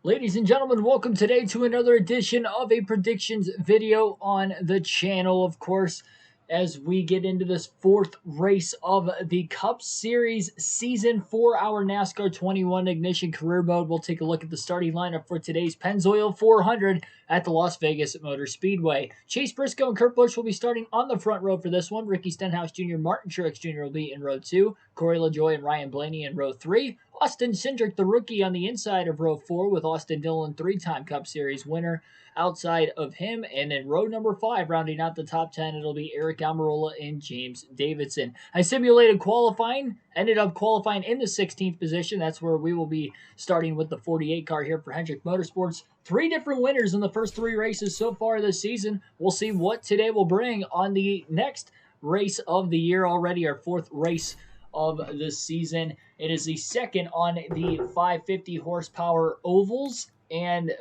Ladies and gentlemen, welcome today to another edition of a predictions video on the channel. Of course, as we get into this fourth race of the Cup Series season for our NASCAR 21 Ignition Career Mode, we'll take a look at the starting lineup for today's Pennzoil 400 at the Las Vegas Motor Speedway. Chase Briscoe and Kurt Busch will be starting on the front row for this one. Ricky Stenhouse Jr., Martin Truex Jr. will be in row 2. Corey LaJoie and Ryan Blaney in row 3. Austin Cindric, the rookie, on the inside of row 4 with Austin Dillon, three-time Cup Series winner, outside of him. And in row number 5, rounding out the top 10, it'll be Eric Almirola and James Davidson. I simulated qualifying, ended up qualifying in the 16th position. That's where we will be starting with the 48 car here for Hendrick Motorsports. 3 different winners in the first 3 races so far this season. We'll see what today will bring on the next race of the year already, our 4th race of the season. It is the second on the 550 horsepower ovals, and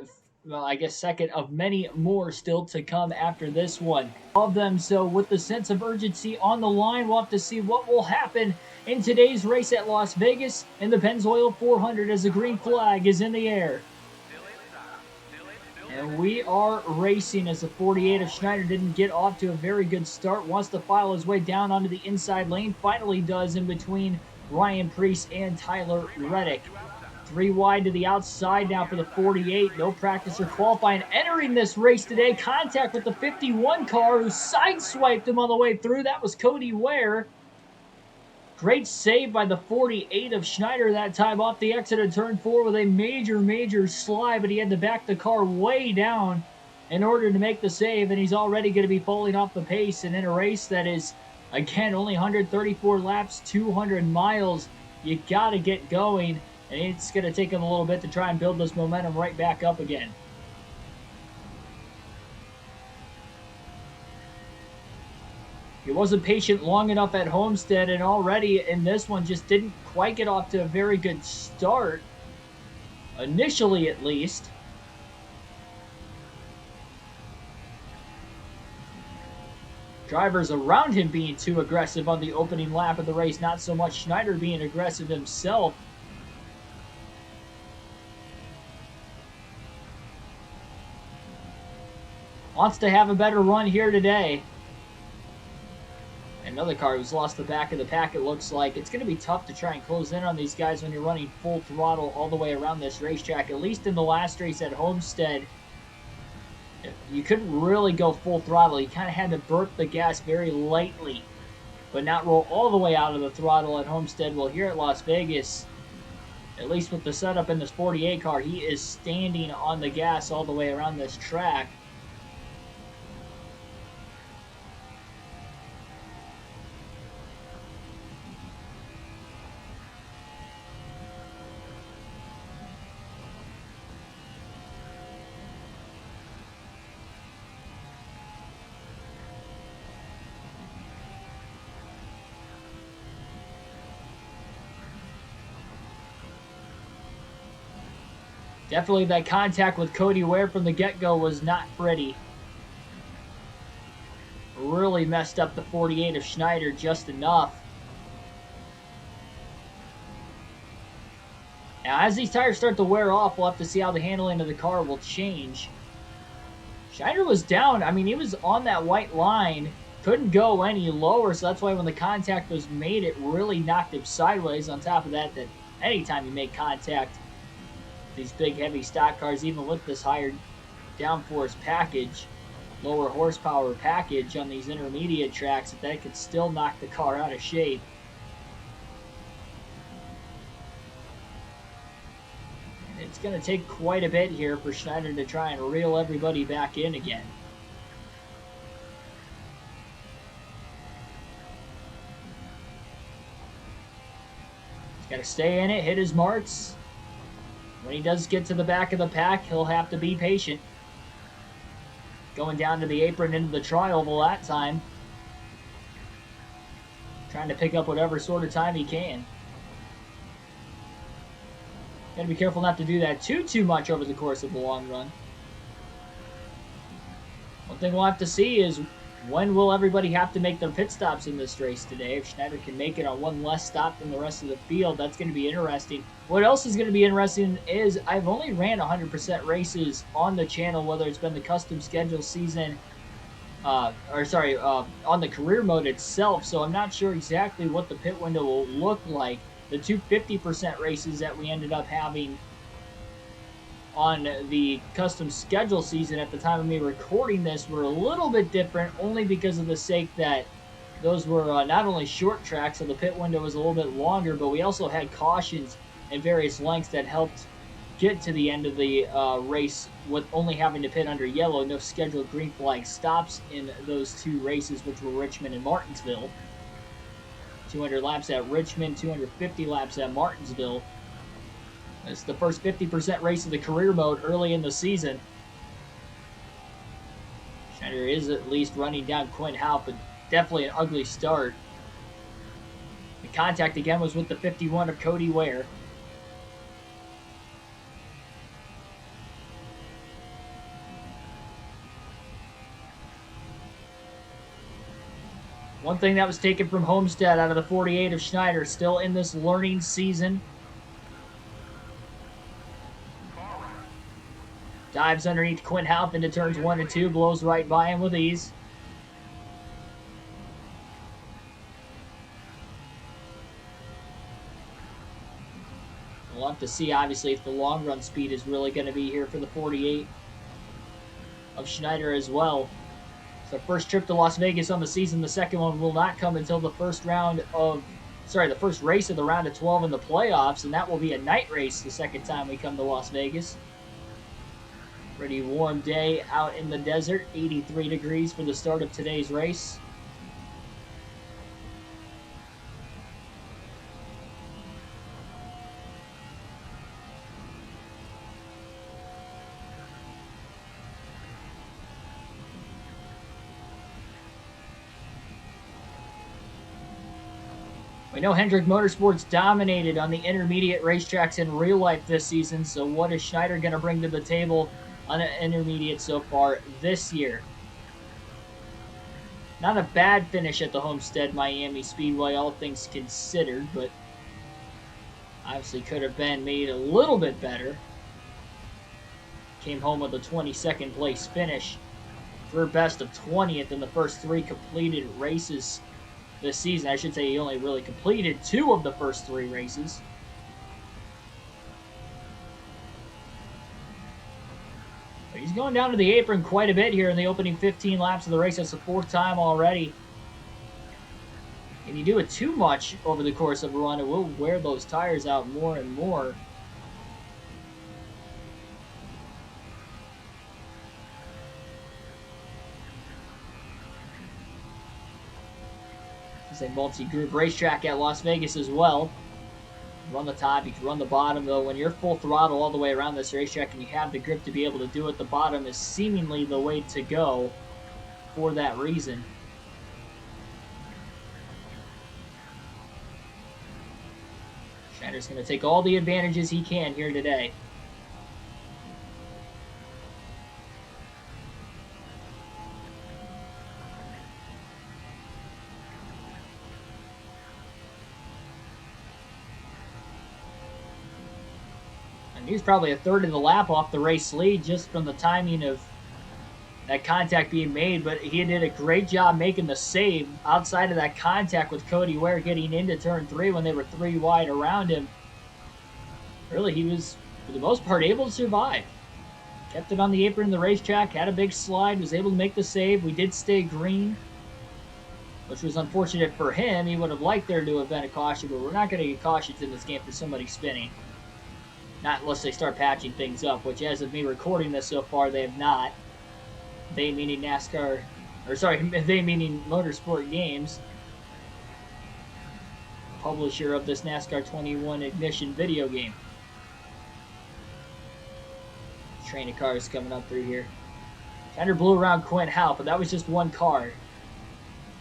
well, I guess second of many more still to come after this one of them. So with the sense of urgency on the line, we'll have to see what will happen in today's race at Las Vegas in the Pennzoil 400 as the green flag is in the air. And we are racing as the 48 of Schneider didn't get off to a very good start. Wants to file his way down onto the inside lane. Finally does in between Ryan Preece and Tyler Reddick. 3 wide to the outside now for the 48. No practice or qualifying. Entering this race today, contact with the 51 car who sideswiped him on the way through. That was Cody Ware. Great save by the 48 of Schneider that time off the exit of turn 4 with a major slide, but he had to back the car way down in order to make the save, and he's already going to be falling off the pace. And in a race that is, again, only 134 laps, 200 miles, you got to get going, and it's going to take him a little bit to try and build this momentum right back up again. He wasn't patient long enough at Homestead, and already in this one just didn't quite get off to a very good start, initially at least. Drivers around him being too aggressive on the opening lap of the race, not so much Schneider being aggressive himself. Wants to have a better run here today. Another car who's lost the back of the pack, it looks like. It's going to be tough to try and close in on these guys when you're running full throttle all the way around this racetrack. At least in the last race at Homestead, you couldn't really go full throttle. You kind of had to burp the gas very lightly, but not roll all the way out of the throttle at Homestead. Well, here at Las Vegas, at least with the setup in this 48 car, he is standing on the gas all the way around this track. Definitely that contact with Cody Ware from the get-go was not pretty. Really messed up the 48 of Schneider just enough. Now, as these tires start to wear off, we'll have to see how the handling of the car will change. Schneider was down. I mean, he was on that white line. Couldn't go any lower, so that's why when the contact was made, it really knocked him sideways. On top of that, that anytime you make contact, these big heavy stock cars, even with this higher downforce package, lower horsepower package on these intermediate tracks, that could still knock the car out of shape. And it's going to take quite a bit here for Schneider to try and reel everybody back in again. He's got to stay in it, hit his marks. When he does get to the back of the pack, he'll have to be patient. Going down to the apron into the tri-oval that time. Trying to pick up whatever sort of time he can. Got to be careful not to do that too much over the course of the long run. One thing we'll have to see is When will everybody have to make their pit stops in this race today? If Schneider can make it on one less stop than the rest of the field, that's going to be interesting. What else is going to be interesting is I've only ran 100% races on the channel, whether it's been the custom schedule season, on the career mode itself. So I'm not sure exactly what the pit window will look like. The two 50% races that we ended up having on the custom schedule season at the time of me recording this were a little bit different, only because of the sake that those were not only short tracks, so the pit window was a little bit longer, but we also had cautions and various lengths that helped get to the end of the race with only having to pit under yellow. No scheduled green flag stops in those two races, which were Richmond and Martinsville. 200 laps at Richmond, 250 laps at Martinsville. It's the first 50% race of the career mode early in the season. Schneider is at least running down Quinn Houff, but definitely an ugly start. The contact again was with the 51 of Cody Ware. One thing that was taken from Homestead out of the 48 of Schneider, still in this learning season. Dives underneath Quinn Houff into turns 1 and 2, blows right by him with ease. We'll have to see, obviously, if the long run speed is really going to be here for the 48 of Schneider as well. It's our first trip to Las Vegas on the season. The second one will not come until the first race of the round of 12 in the playoffs, and that will be a night race the second time we come to Las Vegas. Pretty warm day out in the desert, 83 degrees for the start of today's race. We know Hendrick Motorsports dominated on the intermediate racetracks in real life this season, so what is Schneider going to bring to the table on an intermediate so far this year? Not a bad finish at the Homestead Miami Speedway, all things considered, but obviously could have been made a little bit better. Came home with a 22nd place finish. Career best of 20th in the first 3 completed races this season. I should say he only really completed 2 of the first 3 races. But he's going down to the apron quite a bit here in the opening 15 laps of the race. That's the 4th time already. And you do it too much over the course of a run, it will wear those tires out more and more. It's a multi-group racetrack at Las Vegas as well. You run the top, you can run the bottom, though. When you're full throttle all the way around this racetrack and you have the grip to be able to do it, the bottom is seemingly the way to go for that reason. Schneider's going to take all the advantages he can here today. He's probably a third of the lap off the race lead just from the timing of that contact being made, but he did a great job making the save outside of that contact with Cody Ware getting into turn 3 when they were 3 wide around him. Really, he was, for the most part, able to survive. Kept it on the apron in the racetrack, had a big slide, was able to make the save. We did stay green, which was unfortunate for him. He would have liked there to have been a caution, but we're not going to get cautions in this game for somebody spinning. Not unless they start patching things up, which as of me recording this so far, they have not. They meaning NASCAR, or sorry, they meaning Motorsport Games, publisher of this NASCAR 21 Ignition video game. Train of cars coming up through here. Schneider blew around Quinn Houff, but that was just one car.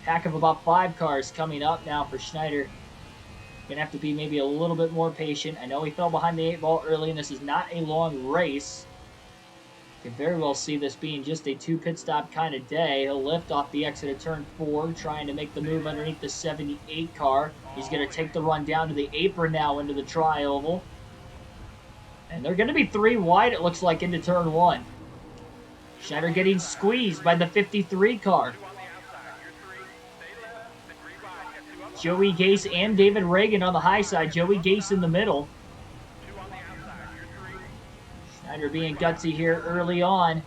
Pack of about 5 cars coming up now for Schneider. Gonna have to be maybe a little bit more patient. I know he fell behind the 8 ball early, and this is not a long race. Could very well see this being just a 2 pit stop kind of day. He'll lift off the exit of turn 4, trying to make the move underneath the 78 car. He's going to take the run down to the apron now into the tri-oval. And they're going to be 3 wide, it looks like, into turn 1. Schneider getting squeezed by the 53 car. Joey Gase and David Reagan on the high side. Joey Gase in the middle. Schneider being gutsy here early on.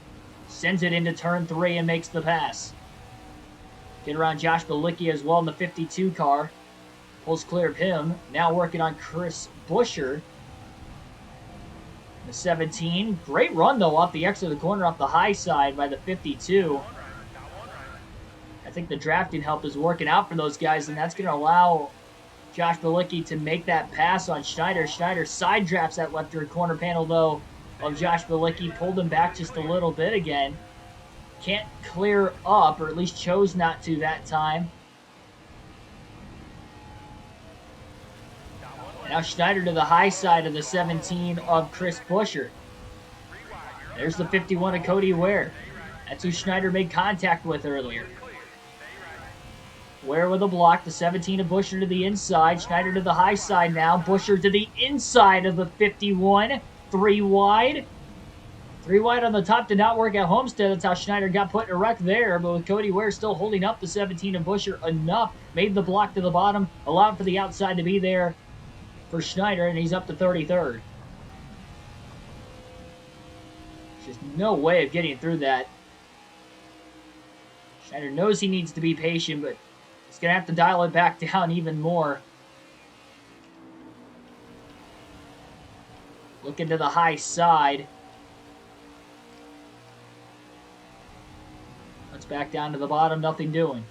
Sends it into turn 3 and makes the pass. Get around Josh Bilicki as well in the 52 car. Pulls clear of him. Now working on Chris Buescher. The 17. Great run, though, off the exit of the corner off the high side by the 52. I think the drafting help is working out for those guys, and that's going to allow Josh Bilicki to make that pass on Schneider. Schneider side drafts that left rear corner panel, though, of Josh Bilicki. Pulled him back just a little bit again. Can't clear up, or at least chose not to that time. Now Schneider to the high side of the 17 of Chris Buescher. There's the 51 of Cody Ware. That's who Schneider made contact with earlier. Ware with a block, the 17 of Buescher to the inside. Schneider to the high side now. Buescher to the inside of the 51. 3 wide. 3 wide on the top did not work at Homestead. That's how Schneider got put in a wreck there. But with Cody Ware still holding up the 17 of Buescher enough, made the block to the bottom, allowed for the outside to be there for Schneider, and he's up to 33rd. There's just no way of getting through that. Schneider knows he needs to be patient, but he's going to have to dial it back down even more. Looking to the high side. Let's back down to the bottom, nothing doing.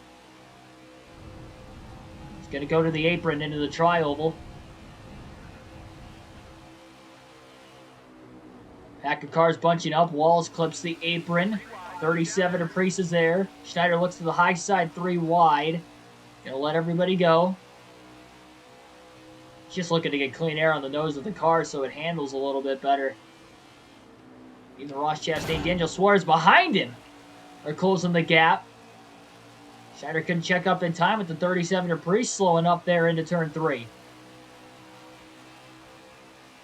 He's going to go to the apron into the tri-oval. Pack of cars bunching up. Walls clips the apron. 37 of Priest is there. Schneider looks to the high side, 3 wide. Gonna let everybody go. Just looking to get clean air on the nose of the car so it handles a little bit better. Even Ross Chastain, Daniel Suarez behind him are closing the gap. Schneider couldn't check up in time with the 37 of Priest slowing up there into turn 3.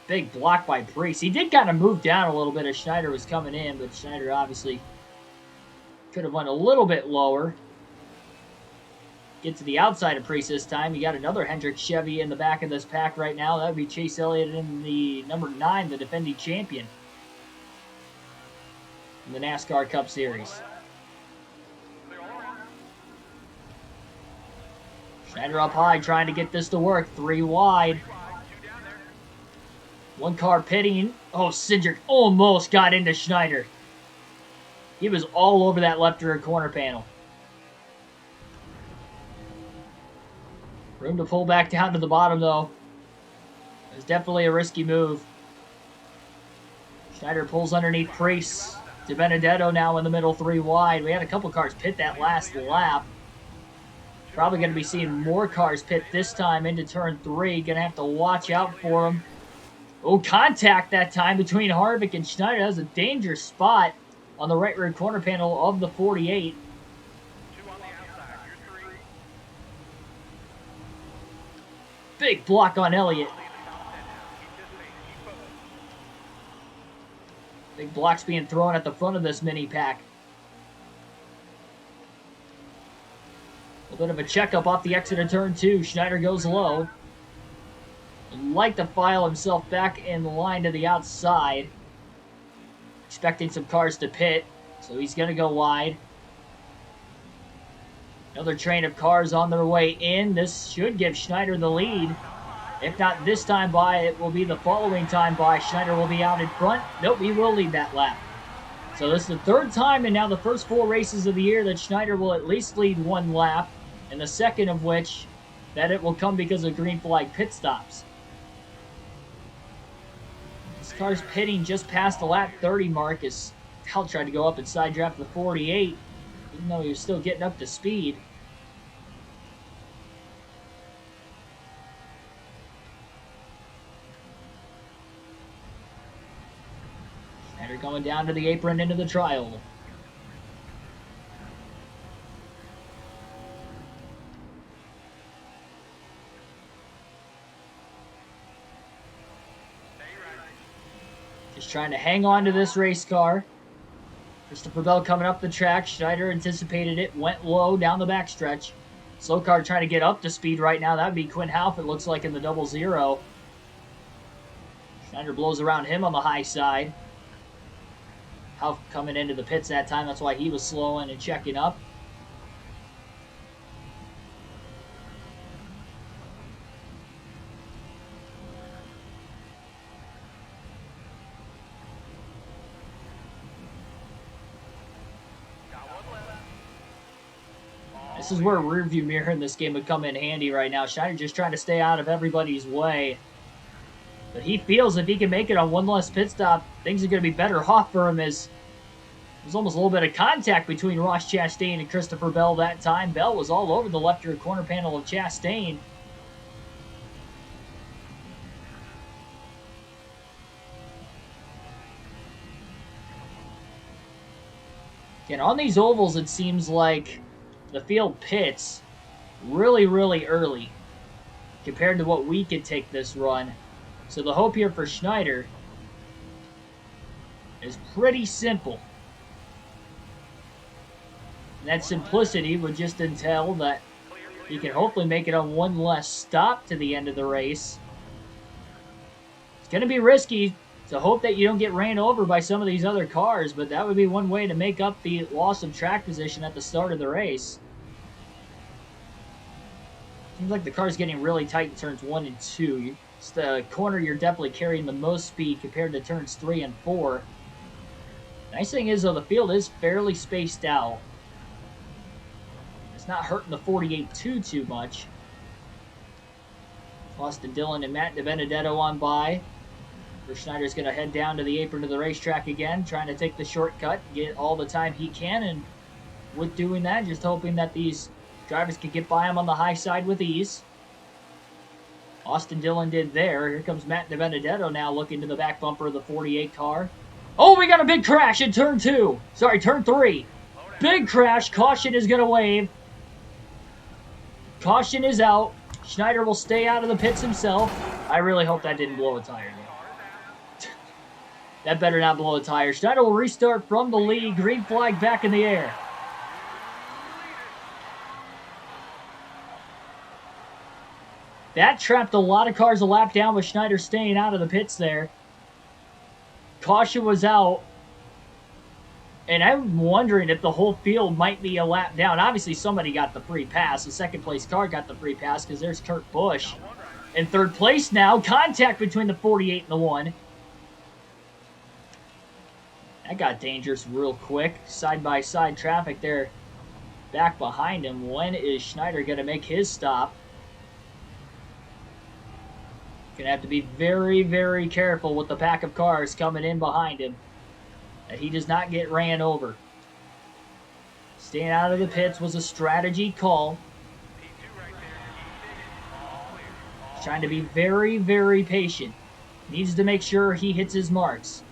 Big block by Priest. He did kind of move down a little bit as Schneider was coming in, but Schneider obviously could have went a little bit lower. Get to the outside of Priest this time. You got another Hendrick Chevy in the back of this pack right now. That would be Chase Elliott in the number 9, the defending champion in the NASCAR Cup Series. Schneider up high trying to get this to work. 3 wide. 1 car pitting. Oh, Cindric almost got into Schneider. He was all over that left rear corner panel. Room to pull back down to the bottom, though. It was definitely a risky move. Schneider pulls underneath Priest. De Benedetto now in the middle, 3 wide. We had a couple cars pit that last lap. Probably going to be seeing more cars pit this time into turn 3. Going to have to watch out for them. Oh, contact that time between Harvick and Schneider. That was a dangerous spot on the right rear corner panel of the 48. Big block on Elliott. Big blocks being thrown at the front of this mini pack. A little bit of a checkup off the exit of turn 2. Schneider goes low. Would like to file himself back in line to the outside. Expecting some cars to pit, so he's going to go wide. Another train of cars on their way in. This should give Schneider the lead. If not this time by, it will be the following time by. Schneider will be out in front. Nope, he will lead that lap. So this is the 3rd time in now the first 4 races of the year that Schneider will at least lead 1 lap, and the second of which that it will come because of green flag pit stops. This car's pitting just past the lap 30 mark as Hal tried to go up and side draft the 48, even though he was still getting up to speed. Schneider going down to the apron into the trial. Just trying to hang on to this race car. Christopher Bell coming up the track. Schneider anticipated it, went low down the backstretch. Slow car trying to get up to speed right now. That would be Quinn Houff, it looks like, in the 00. Schneider blows around him on the high side. Houff coming into the pits that time. That's why he was slowing and checking up. This is where rear view mirror in this game would come in handy right now. Schneider just trying to stay out of everybody's way. But he feels if he can make it on one less pit stop, things are going to be better off for him, as there's almost a little bit of contact between Ross Chastain and Christopher Bell that time. Bell was all over the left rear corner panel of Chastain. Again, on these ovals, it seems like the field pits really, really early compared to what we could take this run. So the hope here for Schneider is pretty simple. And that simplicity would just entail that he can hopefully make it on one less stop to the end of the race. It's going to be risky to hope that you don't get ran over by some of these other cars, but that would be one way to make up the loss of track position at the start of the race. Seems like the car's getting really tight in turns 1 and 2. It's the corner you're definitely carrying the most speed compared to turns 3 and 4. Nice thing is, though, the field is fairly spaced out. It's not hurting the 48 too much. Austin Dillon and Matt DiBenedetto on by. Schneider's going to head down to the apron of the racetrack again, trying to take the shortcut, get all the time he can, and with doing that, just hoping that these drivers can get by him on the high side with ease. Austin Dillon did there. Here comes Matt DiBenedetto now looking to the back bumper of the 48 car. Oh, we got a big crash in turn 2. Sorry, turn 3. Big crash. Caution is going to wave. Caution is out. Schneider will stay out of the pits himself. I really hope that didn't blow a tire. That better not blow a tire. Schneider will restart from the lead. Green flag back in the air. That trapped a lot of cars a lap down with Schneider staying out of the pits there. Caution was out. And I'm wondering if the whole field might be a lap down. Obviously, somebody got the free pass. The second place car got the free pass because there's Kurt Busch. In third place now. Contact between the 48 and the 1. That got dangerous real quick. Side-by-side traffic there back behind him. When is Schneider going to make his stop? Going to have to be very, very careful with the pack of cars coming in behind him, that he does not get ran over. Staying out of the pits was a strategy call. He's trying to be very, very patient. Needs to make sure he hits his marks.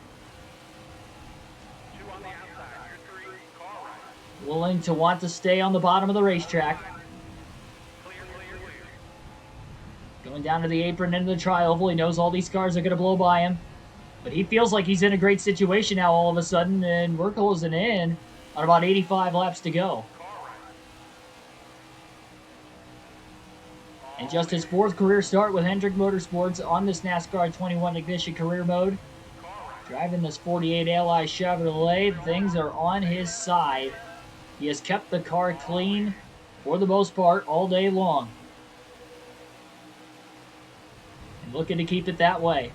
Willing to want to stay on the bottom of the racetrack. Going down to the apron into the tri-oval. He knows all these cars are going to blow by him. But he feels like he's in a great situation now all of a sudden, and we're closing in on about 85 laps to go. And just his 4th career start with Hendrick Motorsports on this NASCAR 21 Ignition career mode. Driving this 48 Ally Chevrolet, things are on his side. He has kept the car clean, for the most part, all day long. And looking to keep it that way.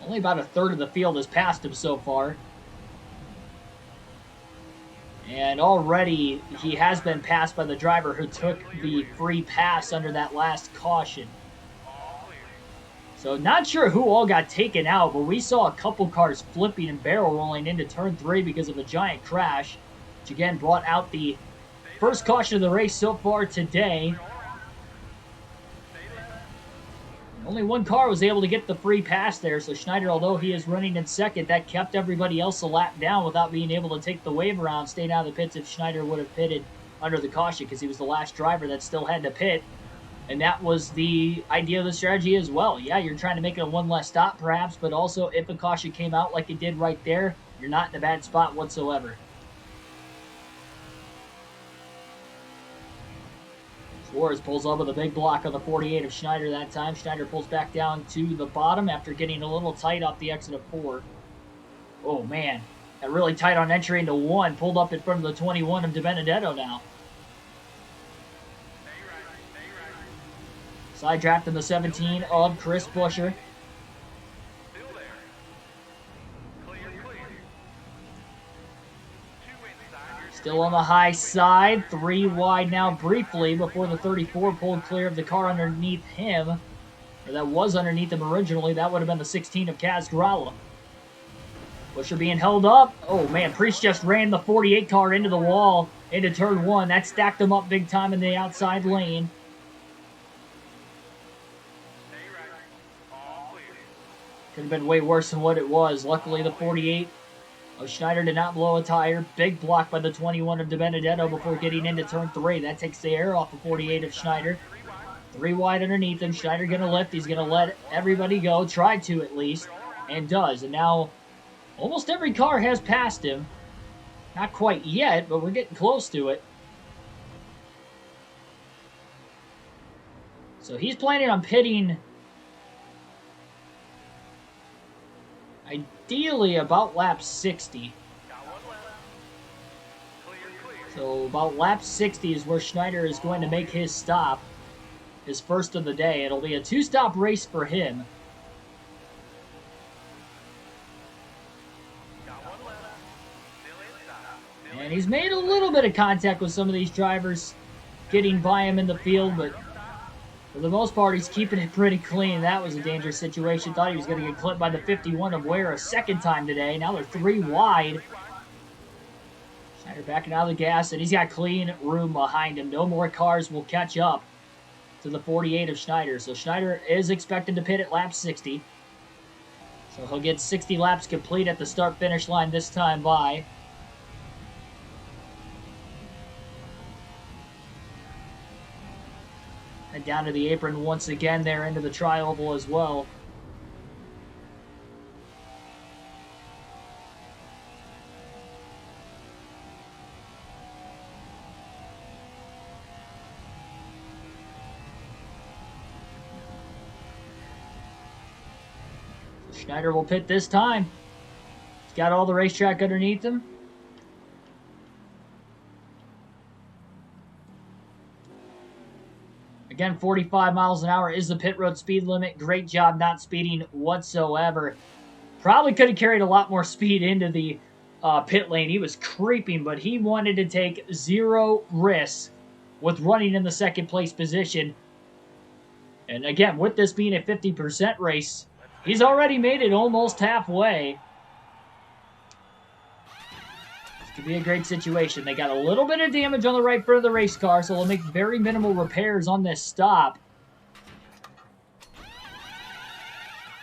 Only about a third of the field has passed him so far. And already he has been passed by the driver who took the free pass under that last caution. So not sure who all got taken out, but we saw a couple cars flipping and barrel rolling into turn 3 because of a giant crash, which again brought out the first caution of the race so far today. Only one car was able to get the free pass there, so Schneider, although he is running in second, that kept everybody else a lap down without being able to take the wave around, staying out of the pits if Schneider would have pitted under the caution because he was the last driver that still had to pit. And that was the idea of the strategy as well. Yeah, you're trying to make it a one less stop perhaps, but also if a caution came out like it did right there, you're not in a bad spot whatsoever. Suarez pulls up with a big block on the 48 of Schneider that time. Schneider pulls back down to the bottom after getting a little tight off the exit of 4. Oh, man. Got really tight on entry into 1. Pulled up in front of the 21 of DiBenedetto now. Side draft in the 17 of Chris Buescher. Still on the high side, 3 wide now briefly before the 34 pulled clear of the car underneath him. Or that was underneath him originally. That would have been the 16 of Kaz Grala. Buescher being held up. Oh man, Priest just ran the 48 car into the wall into turn 1. That stacked him up big time in the outside lane. Could have been way worse than what it was. Luckily the 48 of Schneider did not blow a tire. Big block by the 21 of DiBenedetto before getting into turn 3. That takes the air off the 48 of Schneider. 3 wide underneath him. Schneider going to lift. He's going to let everybody go. Try to at least. And does. And now almost every car has passed him. Not quite yet, but we're getting close to it. So he's planning on pitting ideally about lap 60. So about lap 60 is where Schneider is going to make his stop. His first of the day. It'll be a 2-stop race for him. And he's made a little bit of contact with some of these drivers getting by him in the field, but for the most part, he's keeping it pretty clean. That was a dangerous situation. Thought he was going to get clipped by the 51 of Ware a second time today. Now they're 3 wide. Schneider backing out of the gas, and he's got clean room behind him. No more cars will catch up to the 48 of Schneider. So Schneider is expected to pit at lap 60. So he'll get 60 laps complete at the start-finish line this time by. Head down to the apron once again there into the tri-oval as well. Schneider will pit this time. He's got all the racetrack underneath him. Again, 45 miles an hour is the pit road speed limit. Great job not speeding whatsoever. Probably could have carried a lot more speed into the pit lane. He was creeping, but he wanted to take 0 risks with running in the second place position. And again, with this being a 50% race, he's already made it almost halfway. This could be a great situation. They got a little bit of damage on the right front of the race car, so they'll make very minimal repairs on this stop.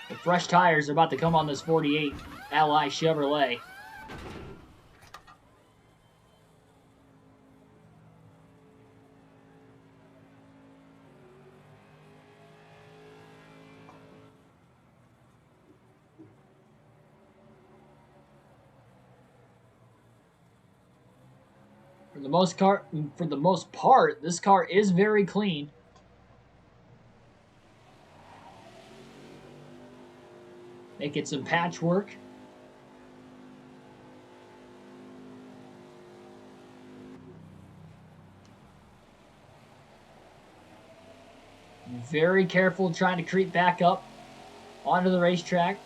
The fresh tires are about to come on this 48 Ally Chevrolet. For the most part, this car is very clean. Making some patchwork. Very careful trying to creep back up onto the racetrack.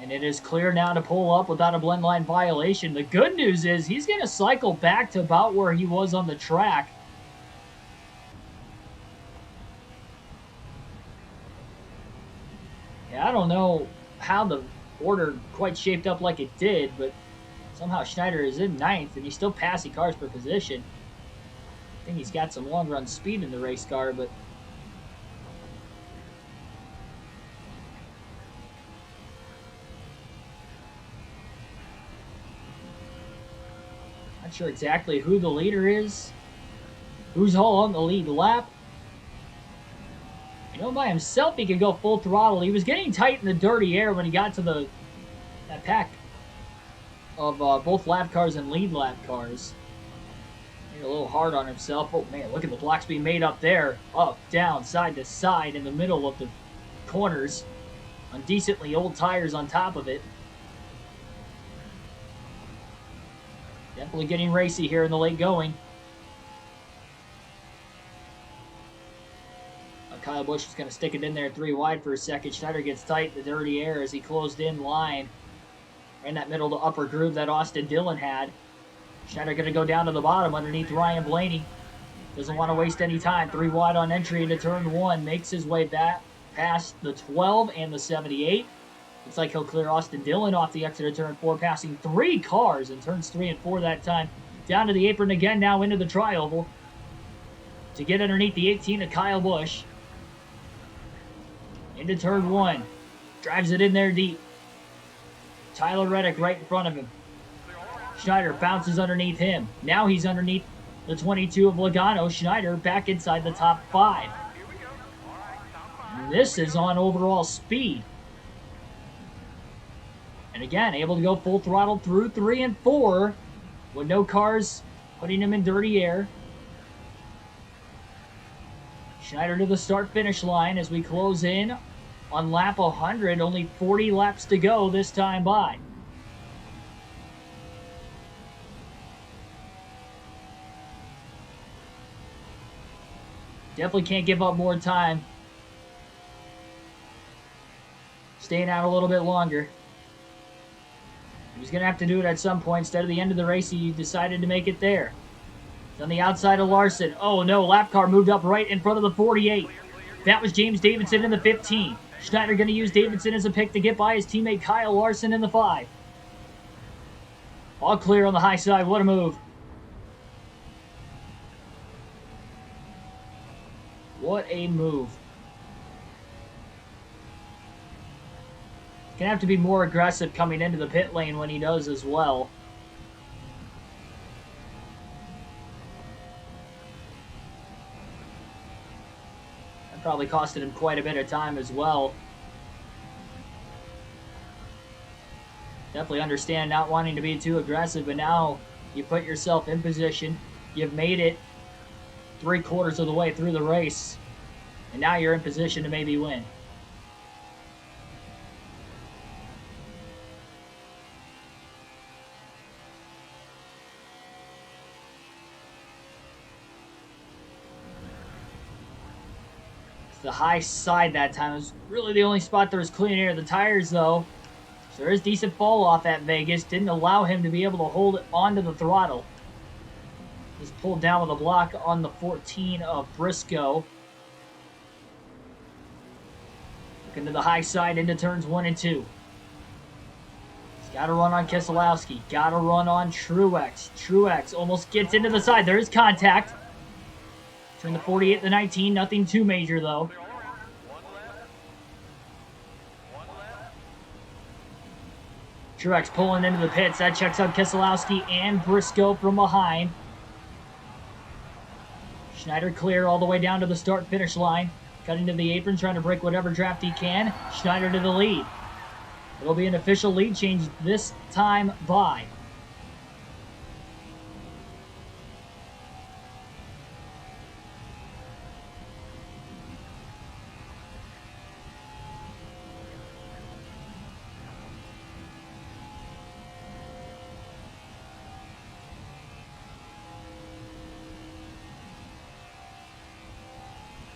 And it is clear now to pull up without a blend line violation. The good news is he's going to cycle back to about where he was on the track. Yeah, I don't know how the order quite shaped up like it did, but somehow Schneider is in ninth, and he's still passing cars per position. I think he's got some long run speed in the race car, but not sure exactly who the leader is. Who's all on the lead lap? You know, by himself, he could go full throttle. He was getting tight in the dirty air when he got to that pack of both lap cars and lead lap cars. Made a little hard on himself. Oh, man, look at the blocks being made up there. Up, down, side to side in the middle of the corners on decently old tires on top of it. Definitely getting racy here in the late going. Kyle Busch is going to stick it in there 3 wide for a second. Schneider gets tight in the dirty air as he closed in line. In that middle to upper groove that Austin Dillon had. Schneider going to go down to the bottom underneath Ryan Blaney. Doesn't want to waste any time. 3 wide on entry into turn 1. Makes his way back past the 12 and the 78. Looks like he'll clear Austin Dillon off the exit of turn 4, passing 3 cars in turns 3 and 4 that time. Down to the apron again now into the tri-oval to get underneath the 18 of Kyle Busch. Into turn 1. Drives it in there deep. Tyler Reddick right in front of him. Schneider bounces underneath him. Now he's underneath the 22 of Logano. Schneider back inside the top 5. And this is on overall speed. And again, able to go full throttle through 3 and 4 with no cars putting him in dirty air. Schneider to the start-finish line as we close in on lap 100. Only 40 laps to go this time by. Definitely can't give up more time. Staying out a little bit longer. He was going to have to do it at some point. Instead of the end of the race, he decided to make it there. It's on the outside of Larson. Oh no, lap car moved up right in front of the 48. That was James Davidson in the 15. Schneider going to use Davidson as a pick to get by his teammate Kyle Larson in the 5. All clear on the high side. What a move. What a move. He's going to have to be more aggressive coming into the pit lane when he does as well. That probably costed him quite a bit of time as well. Definitely understand not wanting to be too aggressive, but now you put yourself in position. You've made it 3/4 of the way through the race, and now you're in position to maybe win. The high side that time was really the only spot there was clean air. The tires, though, so there is decent fall off at Vegas. Didn't allow him to be able to hold it onto the throttle. Just pulled down with a block on the 14 of Briscoe. Looking to the high side into turns 1 and 2. He's got to run on Keselowski. Got to run on Truex. Truex almost gets into the side. There is contact. Between the 48 and the 19. Nothing too major, though. Truex pulling into the pits. That checks out Keselowski and Briscoe from behind. Schneider clear all the way down to the start-finish line. Cutting to the apron, trying to break whatever draft he can. Schneider to the lead. It'll be an official lead change this time by.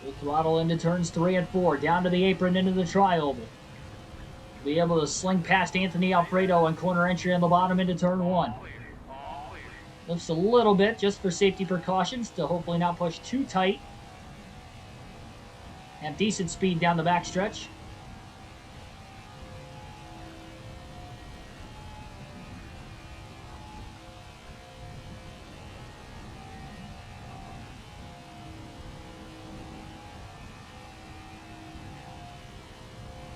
Full throttle into turns 3 and 4. Down to the apron into the tri-oval. be able to sling past Anthony Alfredo on corner entry on the bottom into turn 1. Lifts a little bit just for safety precautions to hopefully not push too tight. Have decent speed down the backstretch.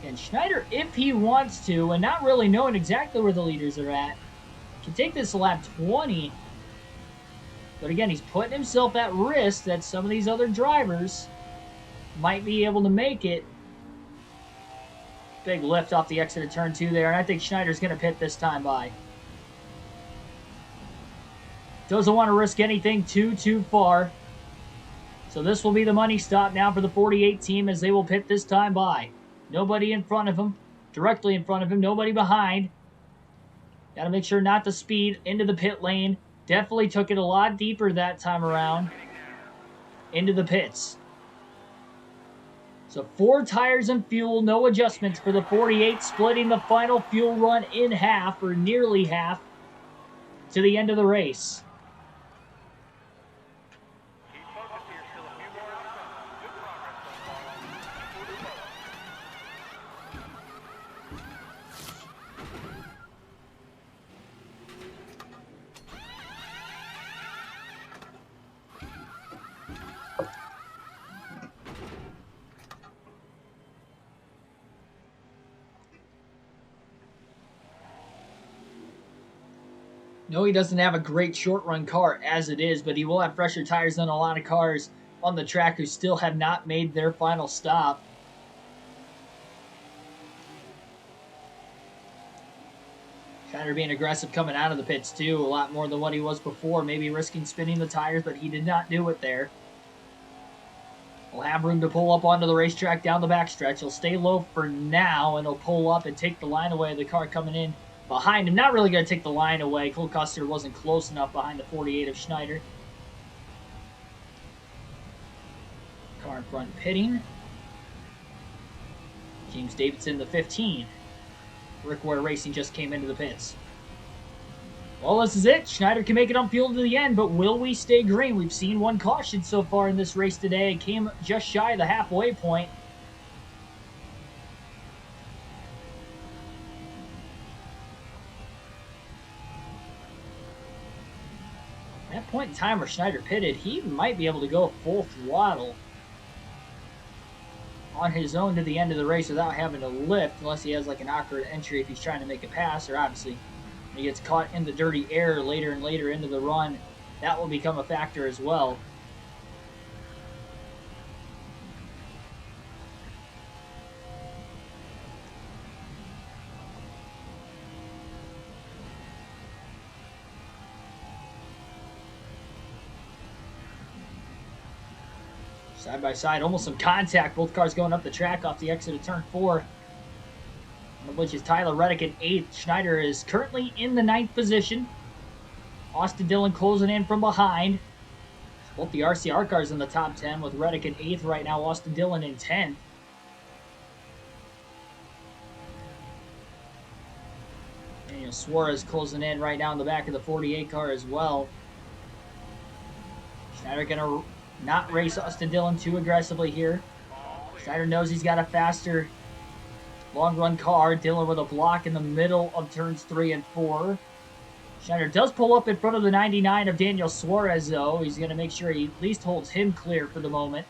And Schneider, if he wants to, and not really knowing exactly where the leaders are at, can take this lap 20. But again, he's putting himself at risk that some of these other drivers might be able to make it. Big lift off the exit of turn 2 there, and I think Schneider's going to pit this time by. Doesn't want to risk anything too far. So this will be the money stop now for the 48 team as they will pit this time by. Nobody in front of him, directly in front of him, nobody behind. Got to make sure not to speed into the pit lane. Definitely took it a lot deeper that time around into the pits. So 4 tires and fuel, no adjustments for the 48, splitting the final fuel run in half, or nearly half, to the end of the race. No, he doesn't have a great short-run car as it is, but he will have fresher tires than a lot of cars on the track who still have not made their final stop. Schneider being aggressive coming out of the pits, too, a lot more than what he was before, maybe risking spinning the tires, but he did not do it there. He'll have room to pull up onto the racetrack down the backstretch. He'll stay low for now, and he'll pull up and take the line away of the car coming in behind him. Not really going to take the line away. Cole Custer wasn't close enough behind the 48 of Schneider. Car in front pitting. James Davidson, the 15. Rick Ware Racing just came into the pits. Well, this is it. Schneider can make it on fuel to the end, but will we stay green? We've seen one caution so far in this race today. It came just shy of the halfway point. At that point in time where Schneider pitted, he might be able to go full throttle on his own to the end of the race without having to lift, unless he has like an awkward entry if he's trying to make a pass, or obviously when he gets caught in the dirty air later and later into the run, that will become a factor as well. Side by side, almost some contact. Both cars going up the track off the exit of turn 4. One of which is Tyler Reddick in 8th. Schneider is currently in the 9th position. Austin Dillon closing in from behind. Both the RCR cars in the top 10 with Reddick in 8th right now. Austin Dillon in 10th. Daniel Suarez closing in right now in the back of the 48 car as well. Schneider going to not race Austin Dillon too aggressively here. Schneider knows he's got a faster long run car. Dillon with a block in the middle of turns 3 and 4. Schneider does pull up in front of the 99 of Daniel Suarez, though. He's going to make sure he at least holds him clear for the moment.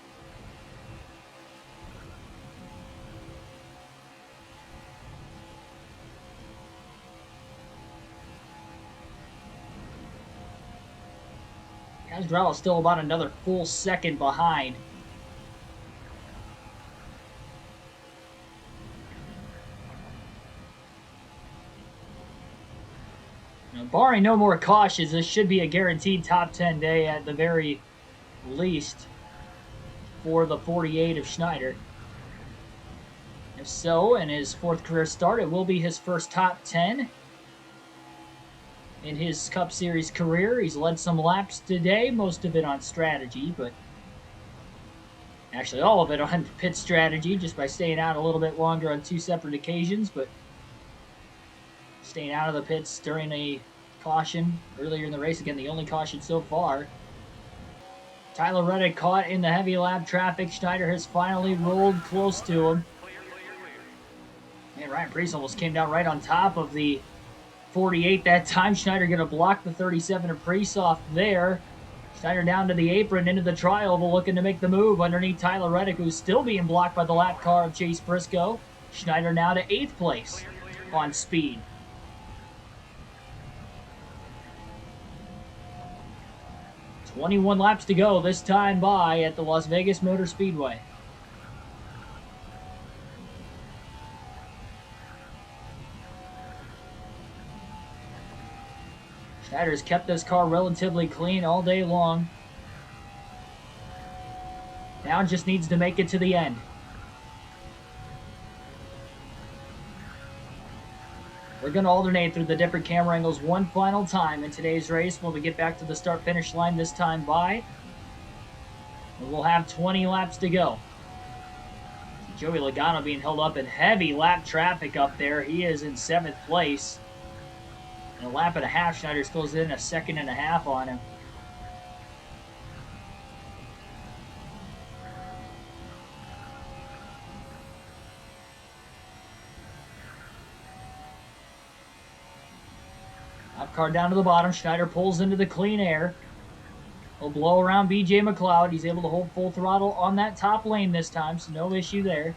Casdrell is still about another full second behind. Now, barring no more cautions, this should be a guaranteed top 10 day at the very least for the 48 of Schneider. If so, in his 4th career start, it will be his first top 10 in his Cup Series career. He's led some laps today, most of it on strategy, but actually all of it on pit strategy, just by staying out a little bit longer on 2 separate occasions. But staying out of the pits during a caution earlier in the race. Again, the only caution so far. Tyler Reddick caught in the heavy lap traffic. Schneider has finally rolled close to him. And Ryan Preece almost came down right on top of the 48 that time. Schneider going to block the 37 of Preece off there. Schneider down to the apron, into the tri-oval, looking to make the move underneath Tyler Reddick, who's still being blocked by the lap car of Chase Briscoe. Schneider now to 8th place on speed. "21 laps to go this time by at the Las Vegas Motor Speedway. Schneider's kept this car relatively clean all day long. Now just needs to make it to the end. We're going to alternate through the different camera angles one final time in today's race when we get back to the start-finish line this time by. And we'll have 20 laps to go. Joey Logano being held up in heavy lap traffic up there. He is in 7th place. In a lap and a half, Schneider's closed in a second and a half on him. Lap car down to the bottom. Schneider pulls into the clean air. He'll blow around BJ McLeod. He's able to hold full throttle on that top lane this time, so no issue there.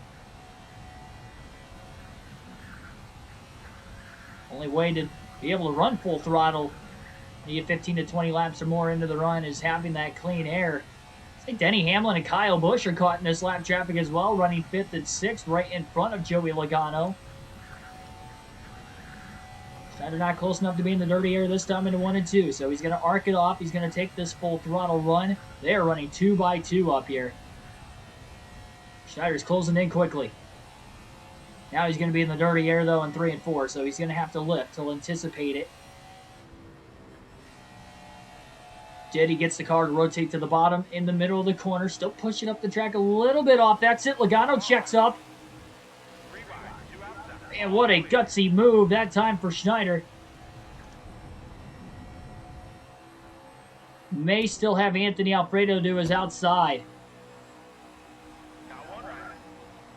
Only way to be able to run full throttle, you get 15 to 20 laps or more into the run, is having that clean air. I think Denny Hamlin and Kyle Busch are caught in this lap traffic as well, running 5th and 6th right in front of Joey Logano. Schneider not close enough to be in the dirty air this time into 1 and 2, so he's going to arc it off. He's going to take this full throttle run. They are running 2 by 2 up here. Schneider's closing in quickly. Now he's going to be in the dirty air, though, in 3 and 4, so he's going to have to lift. He'll anticipate it. Jetty gets the car to rotate to the bottom in the middle of the corner. Still pushing up the track a little bit off. That's it. Logano checks up. And what a gutsy move that time for Schneider. May still have Anthony Alfredo to his outside.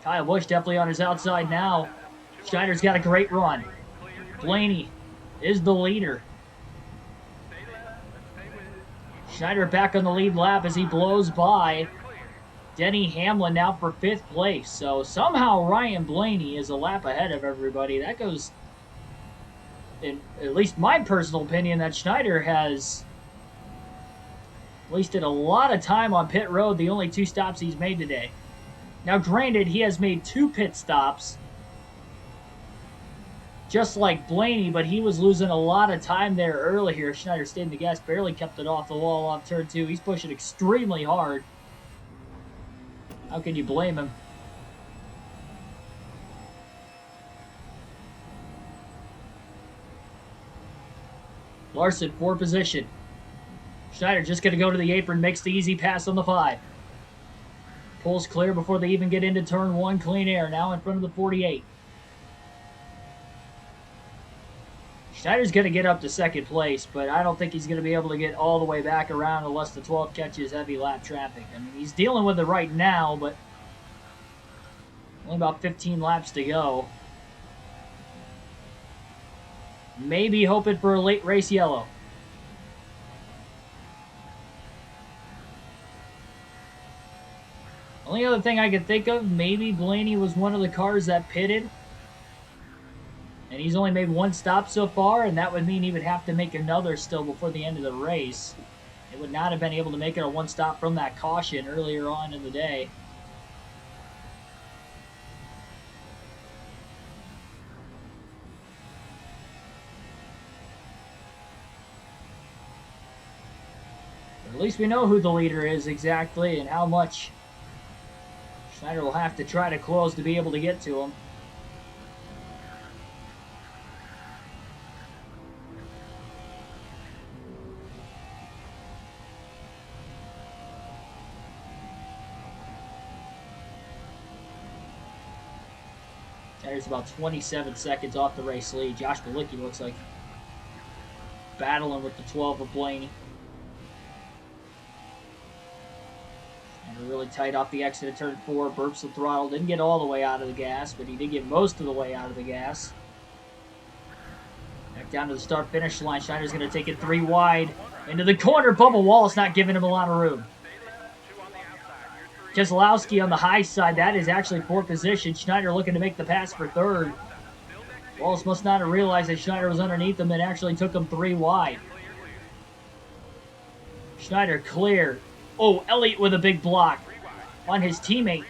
Kyle Busch definitely on his outside now. Schneider's got a great run. Blaney is the leader. Schneider back on the lead lap as he blows by Denny Hamlin now for 5th place. So somehow Ryan Blaney is a lap ahead of everybody. That goes, in at least my personal opinion, that Schneider has wasted a lot of time on pit road, the only 2 stops he's made today. Now granted, he has made 2 pit stops, just like Blaney, but he was losing a lot of time there earlier. Schneider stayed in the gas, barely kept it off the wall off turn 2. He's pushing extremely hard. How can you blame him? Larson, 4th position. Schneider just going to go to the apron, makes the easy pass on the 5. Pulls clear before they even get into turn 1. Clean air now in front of the 48. Schneider's going to get up to 2nd place, but I don't think he's going to be able to get all the way back around unless the 12 catches heavy lap traffic. I mean, he's dealing with it right now, but only about 15 laps to go. Maybe hoping for a late race yellow. Only other thing I could think of, maybe Blaney was one of the cars that pitted. And he's only made 1 stop so far, and that would mean he would have to make another still before the end of the race. It would not have been able to make it a 1 stop from that caution earlier on in the day. But at least we know who the leader is exactly and how much Schneider will have to try to close to be able to get to him. Schneider's about 27 seconds off the race lead. Josh Bilicki looks like battling with the 12 of Blaney. And really tight off the exit of turn 4. Burps the throttle. Didn't get all the way out of the gas, but he did get most of the way out of the gas. Back down to the start-finish line. Schneider's going to take it 3 wide into the corner. Bubba Wallace not giving him a lot of room. Keselowski on the high side. That is actually 4th position. Schneider looking to make the pass for 3rd. Wallace must not have realized that Schneider was underneath him and actually took him 3 wide. Schneider clear. Oh, Elliott with a big block on his teammate.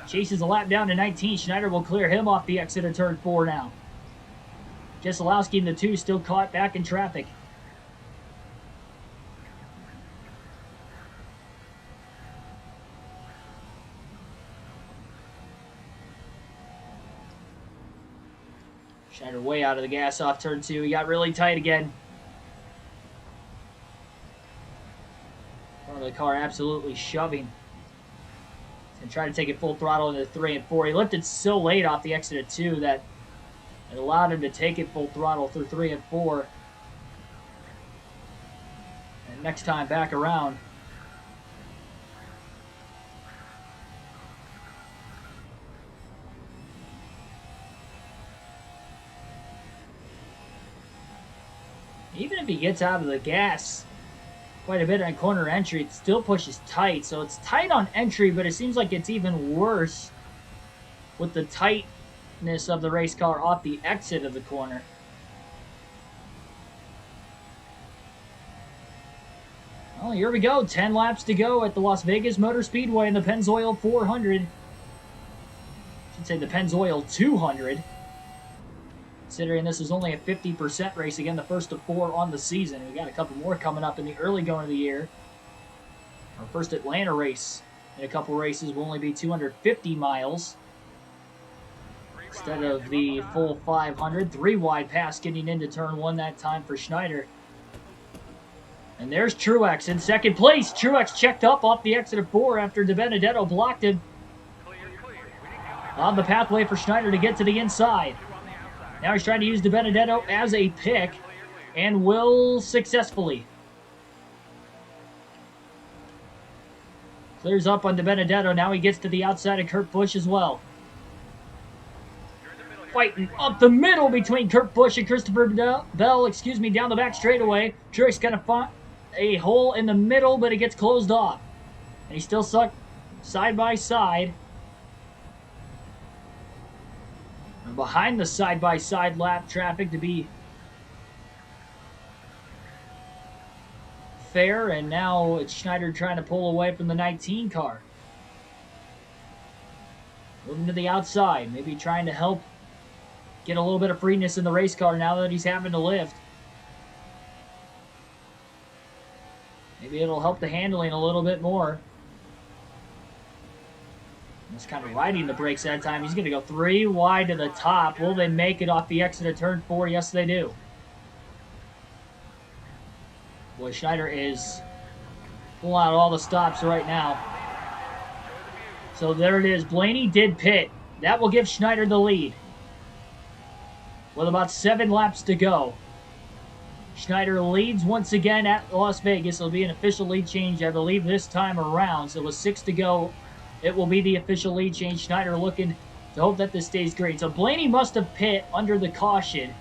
Chases a lap down to 19. Schneider will clear him off the exit of turn 4 now. Keselowski in the 2 still caught back in traffic. Schneider way out of the gas off turn 2. He got really tight again. Front of the car absolutely shoving. And trying to take it full throttle into 3 and 4. He lifted so late off the exit of 2 that it allowed him to take it full throttle through 3 and 4. And next time back around, even if he gets out of the gas quite a bit on corner entry, it still pushes tight. So it's tight on entry, but it seems like it's even worse with the tightness of the race car off the exit of the corner. Well, here we go. 10 laps to go at the Las Vegas Motor Speedway in the Pennzoil 400. I should say the Pennzoil 200. Considering this is only a 50% race, again, the first of 4 on the season. We got a couple more coming up in the early going of the year. Our first Atlanta race in a couple races will only be 250 miles instead of the full 500. 3 wide pass getting into turn 1 that time for Schneider. And there's Truex in second place. Truex checked up off the exit of 4 after DiBenedetto blocked him on the pathway for Schneider to get to the inside. Now he's trying to use DiBenedetto as a pick, and will successfully. Clears up on DiBenedetto. Now he gets to the outside of Kurt Busch as well. Fighting up the middle between Kurt Busch and Christopher Bell, down the back straightaway. Truex going to find a hole in the middle, but it gets closed off. And he's still stuck side by side. Behind the side-by-side lap traffic to be fair, and now it's Schneider trying to pull away from the 19 car. Moving to the outside, maybe trying to help get a little bit of freeness in the race car now that he's having to lift. Maybe it'll help the handling a little bit more. He's kind of riding the brakes that time. He's going to go 3 wide to the top. Will they make it off the exit of turn 4? Yes, they do. Boy, Schneider is pulling out all the stops right now. So there it is. Blaney did pit. That will give Schneider the lead. With about 7 laps to go. Schneider leads once again at Las Vegas. It'll be an official lead change, I believe, this time around. So with 6 to go, it will be the official lead change. Schneider looking to hope that this stays great. So Blaney must have pit under the caution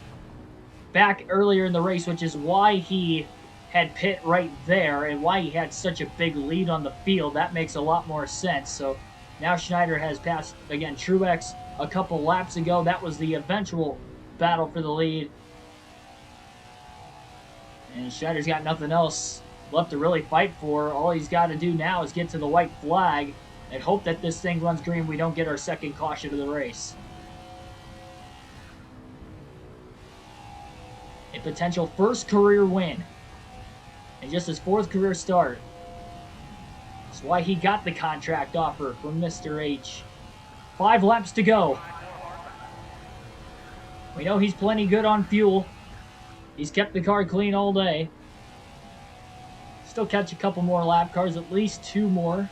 back earlier in the race, which is why he had pit right there and why he had such a big lead on the field. That makes a lot more sense. So now Schneider has passed, again, Truex a couple laps ago. That was the eventual battle for the lead. And Schneider's got nothing else left to really fight for. All he's got to do now is get to the white flag and hope that this thing runs green. We don't get our second caution of the race. A potential first career win. And just his 4th career start. That's why he got the contract offer from Mr. H. 5 laps to go. We know he's plenty good on fuel. He's kept the car clean all day. Still catch a couple more lap cars, at least 2 more.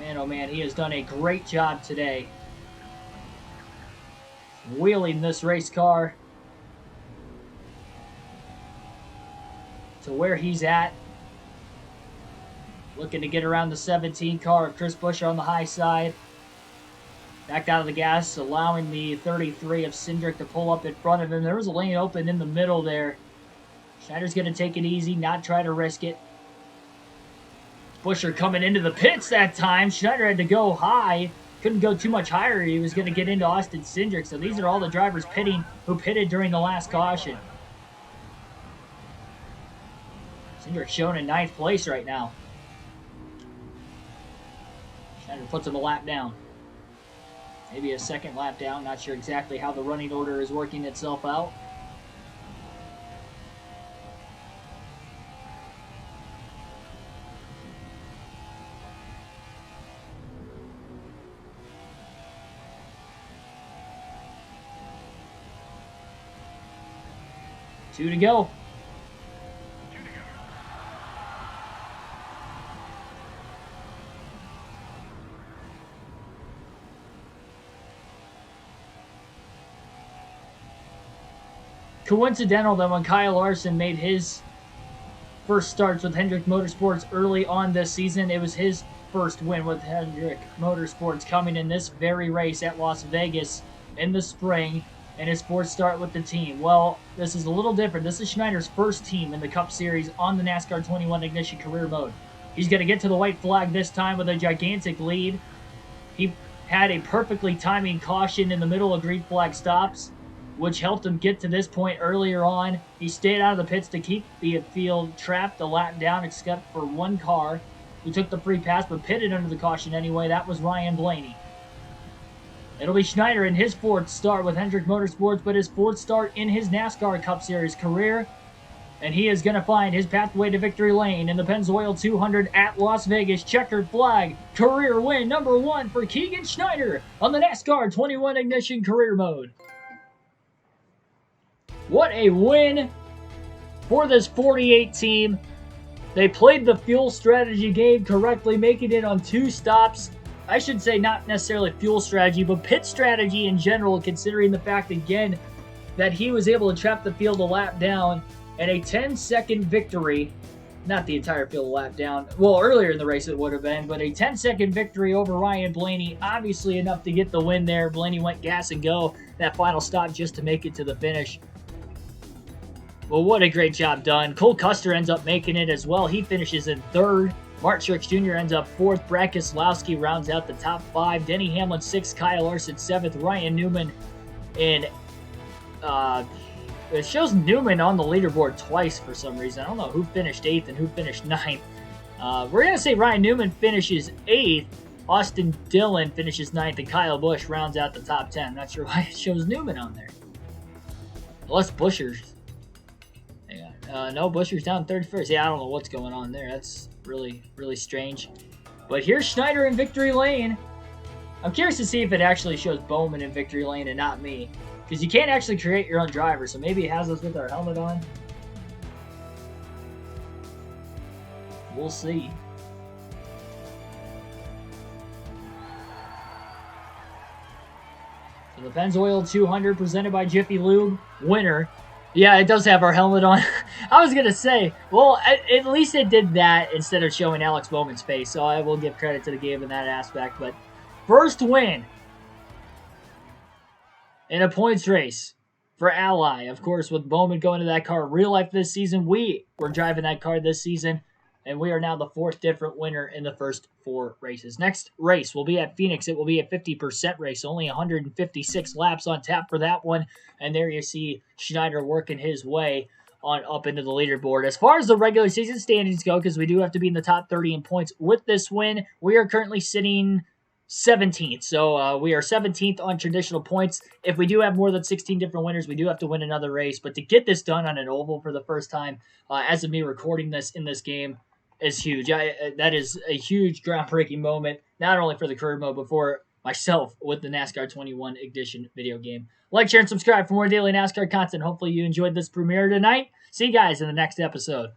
Man, oh man, he has done a great job today wheeling this race car to where he's at. Looking to get around the 17 car of Chris Buescher on the high side. Backed out of the gas, allowing the 33 of Cindric to pull up in front of him. There was a lane open in the middle there. Schneider's going to take it easy, not try to risk it. Buescher coming into the pits that time. Schneider had to go high. Couldn't go too much higher. He was going to get into Austin Cindric. So these are all the drivers who pitted during the last caution. Cindric shown in 9th place right now. Schneider puts him a lap down. Maybe a second lap down. Not sure exactly how the running order is working itself out. Two to go. Coincidental that when Kyle Larson made his first starts with Hendrick Motorsports early on this season, it was his first win with Hendrick Motorsports coming in this very race at Las Vegas in the spring, and his fourth start with the team. Well, this is a little different. This is Schneider's first team in the Cup Series on the NASCAR 21 Ignition Career Mode. He's going to get to the white flag this time with a gigantic lead. He had a perfectly timing caution in the middle of green flag stops, which helped him get to this point earlier on. He stayed out of the pits to keep the field trapped a lap down, except for one car who took the free pass but pitted under the caution anyway. That was Ryan Blaney. It'll be Schneider in his fourth start with Hendrick Motorsports, but his fourth start in his NASCAR Cup Series career. And he is going to find his pathway to victory lane in the Pennzoil 200 at Las Vegas. Checkered flag, career win number 1 for Keegan Schneider on the NASCAR 21 Ignition Career Mode. What a win for this 48 team. They played the fuel strategy game correctly, making it on 2 stops. I should say not necessarily fuel strategy, but pit strategy in general, considering the fact, again, that he was able to trap the field a lap down, and a 10-second victory. Not the entire field a lap down. Well, earlier in the race it would have been, but a 10-second victory over Ryan Blaney. Obviously enough to get the win there. Blaney went gas and go that final stop just to make it to the finish. Well, what a great job done. Cole Custer ends up making it as well. He finishes in 3rd. Mark Truex Jr. ends up 4th. Brad Keselowski rounds out the top 5. Denny Hamlin 6th. Kyle Larson 7th. Ryan Newman in... it shows Newman on the leaderboard twice for some reason. I don't know who finished 8th and who finished 9th. We're going to say Ryan Newman finishes 8th. Austin Dillon finishes 9th. And Kyle Busch rounds out the top 10. I'm not sure why it shows Newman on there. Unless Buescher's... no, Buescher's down 31st. Yeah, I don't know what's going on there. That's really, really strange. But here's Schneider in victory lane. I'm curious to see if it actually shows Bowman in victory lane and not me. Because you can't actually create your own driver, so maybe it has us with our helmet on. We'll see. So the Pennzoil 200 presented by Jiffy Lube. Winner. Yeah, it does have our helmet on. I was going to say, well, at least it did that instead of showing Alex Bowman's face, so I will give credit to the game in that aspect. But first win in a points race for Ally. Of course, with Bowman going to that car real life this season, we were driving that car this season, and we are now the 4th different winner in the first 4 races. Next race will be at Phoenix. It will be a 50% race, only 156 laps on tap for that one. And there you see Schneider working his way on up into the leaderboard. As far as the regular season standings go, because we do have to be in the top 30 in points with this win, we are currently sitting 17th. So we are 17th on traditional points. If we do have more than 16 different winners, we do have to win another race. But to get this done on an oval for the first time, as of me recording this in this game, is huge. That is a huge groundbreaking moment, not only for the career mode, but for myself with the NASCAR 21 Ignition video game. Like, share, and subscribe for more daily NASCAR content. Hopefully you enjoyed this premiere tonight. See you guys in the next episode.